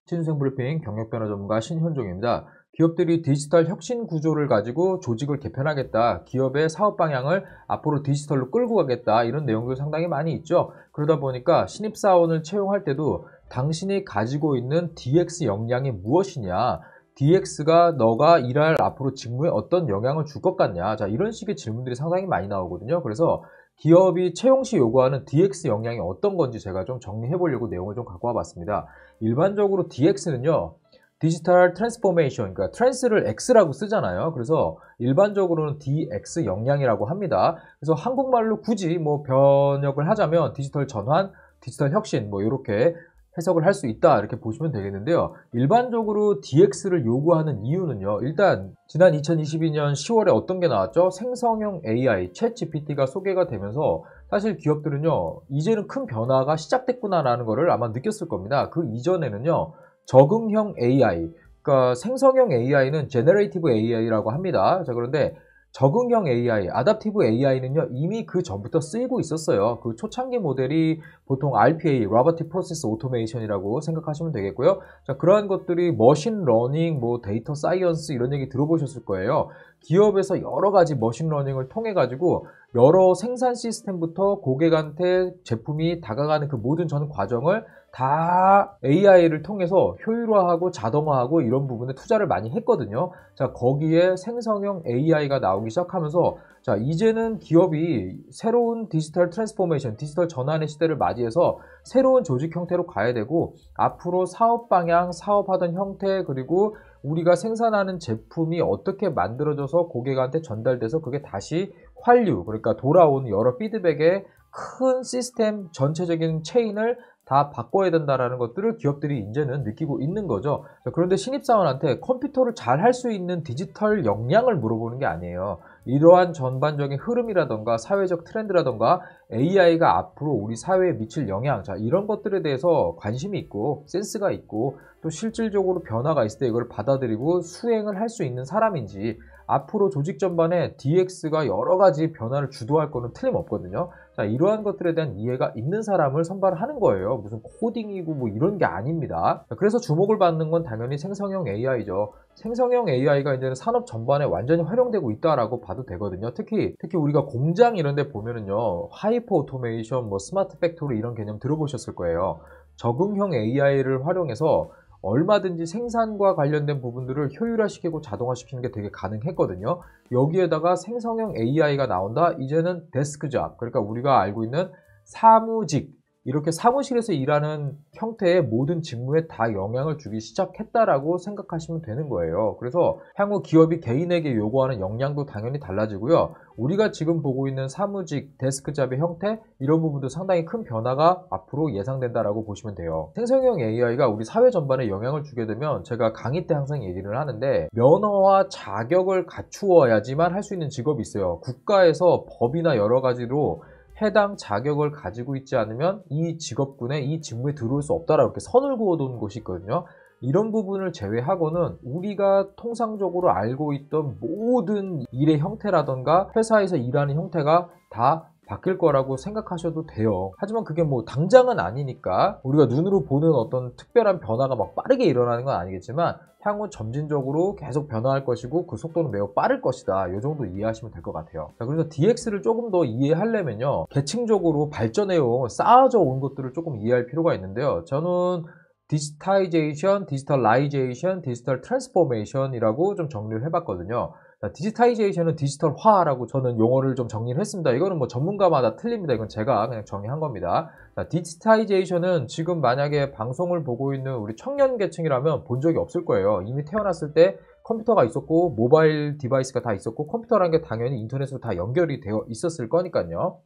신생 브리핑 경력변화 전문가 신현종입니다. 기업들이 디지털 혁신 구조를 가지고 조직을 개편하겠다, 기업의 사업 방향을 앞으로 디지털로 끌고 가겠다, 이런 내용들 상당히 많이 있죠. 그러다 보니까 신입사원을 채용할 때도 당신이 가지고 있는 DX 역량이 무엇이냐, DX가 너가 일할 앞으로 직무에 어떤 영향을 줄 것 같냐, 자, 이런 식의 질문들이 상당히 많이 나오거든요. 그래서 기업이 채용 시 요구하는 DX 역량이 어떤 건지 제가 좀 정리해 보려고 내용을 좀 갖고 와봤습니다. 일반적으로 DX는요, 디지털 트랜스포메이션, 그러니까 트랜스를 X라고 쓰잖아요. 그래서 일반적으로는 DX 역량이라고 합니다. 그래서 한국말로 굳이 뭐 번역을 하자면 디지털 전환, 디지털 혁신, 뭐 이렇게 해석을 할 수 있다, 이렇게 보시면 되겠는데요. 일반적으로 DX를 요구하는 이유는요, 일단 지난 2022년 10월에 어떤 게 나왔죠? 생성형 AI, 챗GPT가 소개가 되면서 사실 기업들은요, 이제는 큰 변화가 시작됐구나라는 거를 아마 느꼈을 겁니다. 그 이전에는요, 적응형 AI, 그러니까 생성형 AI는 제너레이티브 AI라고 합니다. 자, 그런데 적응형 AI, 아답티브 AI는요, 이미 그 전부터 쓰이고 있었어요. 그 초창기 모델이 보통 RPA, Robotic Process Automation이라고 생각하시면 되겠고요. 자, 그러한 것들이 머신 러닝, 뭐 데이터 사이언스, 이런 얘기 들어보셨을 거예요. 기업에서 여러 가지 머신 러닝을 통해 가지고 여러 생산 시스템부터 고객한테 제품이 다가가는 그 모든 전 과정을 다 AI를 통해서 효율화하고 자동화하고 이런 부분에 투자를 많이 했거든요. 자, 거기에 생성형 AI가 나오기 시작하면서, 자, 이제는 기업이 새로운 디지털 트랜스포메이션, 디지털 전환의 시대를 맞이해서 새로운 조직 형태로 가야 되고, 앞으로 사업 방향, 사업하던 형태, 그리고 우리가 생산하는 제품이 어떻게 만들어져서 고객한테 전달돼서 그게 다시 환류, 그러니까 돌아오는 여러 피드백의 큰 시스템 전체적인 체인을 다 바꿔야 된다라는 것들을 기업들이 이제는 느끼고 있는 거죠. 그런데 신입사원한테 컴퓨터를 잘 할 수 있는 디지털 역량을 물어보는 게 아니에요. 이러한 전반적인 흐름이라던가 사회적 트렌드라던가 AI가 앞으로 우리 사회에 미칠 영향, 자, 이런 것들에 대해서 관심이 있고 센스가 있고 또 실질적으로 변화가 있을 때 이걸 받아들이고 수행을 할 수 있는 사람인지, 앞으로 조직 전반에 DX가 여러 가지 변화를 주도할 거는 틀림없거든요. 자, 이러한 것들에 대한 이해가 있는 사람을 선발하는 거예요. 무슨 코딩이고 뭐 이런 게 아닙니다. 그래서 주목을 받는 건 당연히 생성형 AI죠. 생성형 AI가 이제는 산업 전반에 완전히 활용되고 있다라고 봐도 되거든요. 특히 우리가 공장 이런 데 보면은요, 하이퍼 오토메이션, 뭐 스마트 팩토리 이런 개념 들어보셨을 거예요. 적응형 AI를 활용해서 얼마든지 생산과 관련된 부분들을 효율화시키고 자동화시키는 게 되게 가능했거든요. 여기에다가 생성형 AI가 나온다? 이제는 데스크 잡, 그러니까 우리가 알고 있는 사무직, 이렇게 사무실에서 일하는 형태의 모든 직무에 다 영향을 주기 시작했다라고 생각하시면 되는 거예요. 그래서 향후 기업이 개인에게 요구하는 역량도 당연히 달라지고요. 우리가 지금 보고 있는 사무직, 데스크잡의 형태, 이런 부분도 상당히 큰 변화가 앞으로 예상된다라고 보시면 돼요. 생성형 AI가 우리 사회 전반에 영향을 주게 되면, 제가 강의 때 항상 얘기를 하는데, 면허와 자격을 갖추어야지만 할 수 있는 직업이 있어요. 국가에서 법이나 여러 가지로 해당 자격을 가지고 있지 않으면 이 직업군에, 이 직무에 들어올 수 없다라고 이렇게 선을 그어둔 곳이 있거든요. 이런 부분을 제외하고는 우리가 통상적으로 알고 있던 모든 일의 형태라던가 회사에서 일하는 형태가 다 바뀔 거라고 생각하셔도 돼요. 하지만 그게 뭐 당장은 아니니까, 우리가 눈으로 보는 어떤 특별한 변화가 막 빠르게 일어나는 건 아니겠지만 향후 점진적으로 계속 변화할 것이고 그 속도는 매우 빠를 것이다, 이 정도 이해하시면 될 것 같아요. 자, 그래서 DX를 조금 더 이해하려면요, 계층적으로 발전해온, 쌓아져 온 것들을 조금 이해할 필요가 있는데요. 저는 디지타이제이션, 디지털라이제이션, 디지털 트랜스포메이션이라고 좀 정리를 해봤거든요. 디지타이제이션은 디지털화라고 저는 용어를 좀 정리를 했습니다. 이거는 뭐 전문가마다 틀립니다. 이건 제가 그냥 정리한 겁니다. 디지타이제이션은 지금 만약에 방송을 보고 있는 우리 청년 계층이라면 본 적이 없을 거예요. 이미 태어났을 때 컴퓨터가 있었고 모바일 디바이스가 다 있었고 컴퓨터라는 게 당연히 인터넷으로 다 연결이 되어 있었을 거니까요.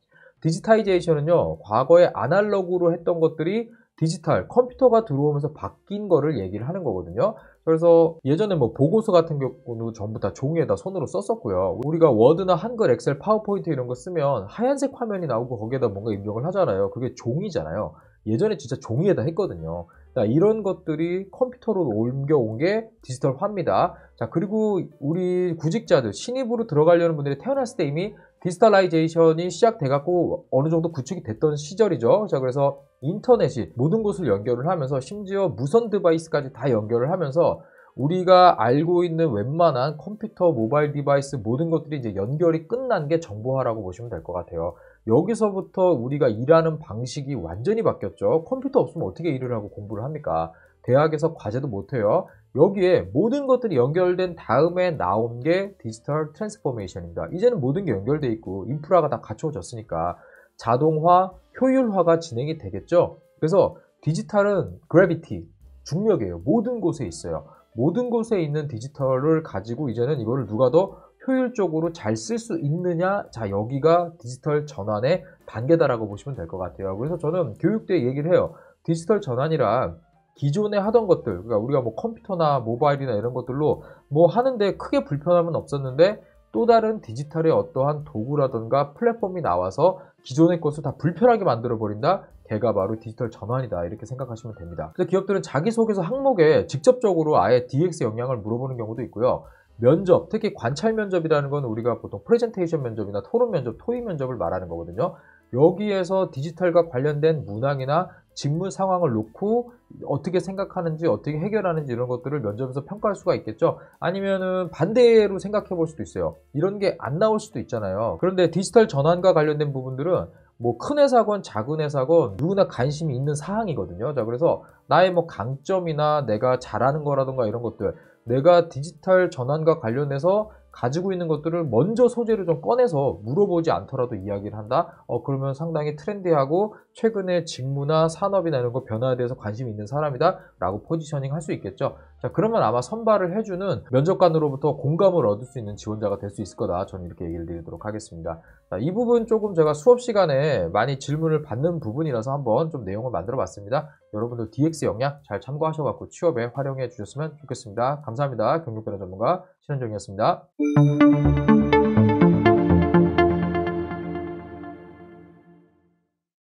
디지타이제이션은요, 과거에 아날로그로 했던 것들이 디지털, 컴퓨터가 들어오면서 바뀐 거를 얘기를 하는 거거든요. 그래서 예전에 뭐 보고서 같은 경우는 전부 다 종이에다 손으로 썼었고요. 우리가 워드나 한글, 엑셀, 파워포인트 이런 거 쓰면 하얀색 화면이 나오고 거기에다 뭔가 입력을 하잖아요. 그게 종이잖아요. 예전에 진짜 종이에다 했거든요. 자, 이런 것들이 컴퓨터로 옮겨온 게 디지털화입니다. 자, 그리고 우리 구직자들, 신입으로 들어가려는 분들이 태어났을 때 이미 디지털라이제이션이 시작돼갖고 어느 정도 구축이 됐던 시절이죠. 자, 그래서 인터넷이 모든 곳을 연결을 하면서 심지어 무선 디바이스까지 다 연결을 하면서 우리가 알고 있는 웬만한 컴퓨터, 모바일 디바이스 모든 것들이 이제 연결이 끝난 게 정보화라고 보시면 될 것 같아요. 여기서부터 우리가 일하는 방식이 완전히 바뀌었죠. 컴퓨터 없으면 어떻게 일을 하고 공부를 합니까? 대학에서 과제도 못해요. 여기에 모든 것들이 연결된 다음에 나온 게 디지털 트랜스포메이션입니다. 이제는 모든 게 연결돼 있고 인프라가 다 갖춰졌으니까 자동화, 효율화가 진행이 되겠죠. 그래서 디지털은 그래비티, 중력이에요. 모든 곳에 있어요. 모든 곳에 있는 디지털을 가지고 이제는 이거를 누가 더 효율적으로 잘 쓸 수 있느냐, 자, 여기가 디지털 전환의 단계다라고 보시면 될 것 같아요. 그래서 저는 교육 때 얘기를 해요. 디지털 전환이란 기존에 하던 것들, 그러니까 우리가 뭐 컴퓨터나 모바일이나 이런 것들로 뭐 하는데 크게 불편함은 없었는데 또 다른 디지털의 어떠한 도구라든가 플랫폼이 나와서 기존의 것을 다 불편하게 만들어 버린다. 걔가 바로 디지털 전환이다, 이렇게 생각하시면 됩니다. 그래서 기업들은 자기소개서 항목에 직접적으로 아예 DX 역량을 물어보는 경우도 있고요. 면접, 특히 관찰 면접이라는 건 우리가 보통 프레젠테이션 면접이나 토론 면접, 토의 면접을 말하는 거거든요. 여기에서 디지털과 관련된 문항이나 직무 상황을 놓고 어떻게 생각하는지, 어떻게 해결하는지 이런 것들을 면접에서 평가할 수가 있겠죠. 아니면은 반대로 생각해 볼 수도 있어요. 이런 게 안 나올 수도 있잖아요. 그런데 디지털 전환과 관련된 부분들은 뭐 큰 회사건 작은 회사건 누구나 관심이 있는 사항이거든요. 자, 그래서 나의 뭐 강점이나 내가 잘하는 거라든가 이런 것들, 내가 디지털 전환과 관련해서 가지고 있는 것들을 먼저 소재를 좀 꺼내서 물어보지 않더라도 이야기를 한다? 그러면 상당히 트렌디하고 최근에 직무나 산업이나 이런 거 변화에 대해서 관심이 있는 사람이다 라고 포지셔닝 할 수 있겠죠. 자, 그러면 아마 선발을 해주는 면접관으로부터 공감을 얻을 수 있는 지원자가 될 수 있을 거다, 저는 이렇게 얘기를 드리도록 하겠습니다. 자, 이 부분 조금 제가 수업 시간에 많이 질문을 받는 부분이라서 한번 좀 내용을 만들어 봤습니다. 여러분들 DX 역량 잘 참고하셔서 취업에 활용해 주셨으면 좋겠습니다. 감사합니다. 경력변화 전문가 신현정이었습니다.